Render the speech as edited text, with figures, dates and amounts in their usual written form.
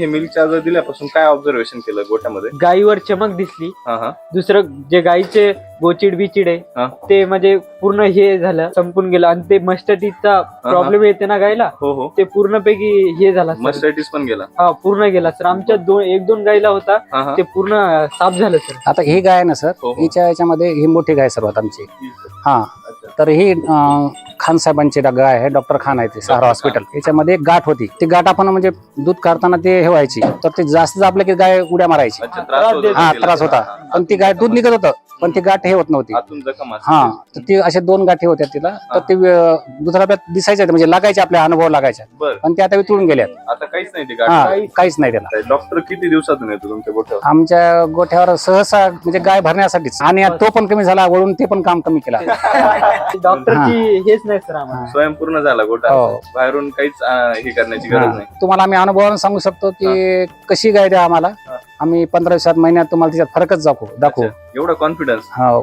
हे milk charger दिल्यापासून काय observation केलं गोठ्यामध्ये? गायीवर चमक दिसली. दुसरं जे गायीचे गोचिड बिचिड आहे ते म्हणजे पूर्ण हे झालं, संपून गेलं. आणि ते मस्टटीचा प्रॉब्लेम येते ना गायला, हो ते पूर्णपैकी हे झाला. मस्टॅटिस पण गेला? हा, पूर्ण गेला सर. आमच्या एक दोन गायीला होता, ते पूर्ण साफ झालं सर. आता ही गाय आहे ना सर, हिच्या याच्यामध्ये ही मोठी गाय सर्वात आमची. हा, तर ही खान साहेबांची गाय आहे, डॉक्टर खान आहे ते सहारा हॉस्पिटल. याच्यामध्ये एक गाठ होती. ती गाठ आपण म्हणजे दूध काढताना ते हे व्हायची, तर ते जास्त आपल्या की गाय उड्या मारायची. हा, त्रास होता. पण ती गाय दूध निघत होतं, पण ती गाठ हे होत नव्हती. हा, तर ती अशा 2 गाठी होत्या तिला. तर ते दुधाला दिसायच्या, म्हणजे लागायच्या, आपल्या अनुभव लागायच्या. पण त्या आता वितळून गेल्यात. आता काहीच नाही ते हा, काहीच नाही त्याला. डॉक्टर किती दिवसातून येतो तुमच्या गोठ्यावर? आमच्या गोठ्यावर सहसा म्हणजे गाय भरण्यासाठीच. आणि तो पण कमी झाला, वळून ते पण काम कमी केला. डॉक्टरची हेच नाही सर आम्हाला. स्वयंपूर्ण झाला गोठा, बाहेरून काहीच हे करण्याची गरज नाही. तुम्हाला आम्ही अनुभवानं सांगू शकतो की कशी गाय द्या आम्हाला, आम्ही 15-20 महिन्यात तुम्हाला त्याच्यात फरकच दाखवू. एवढा कॉन्फिडन्स? हो,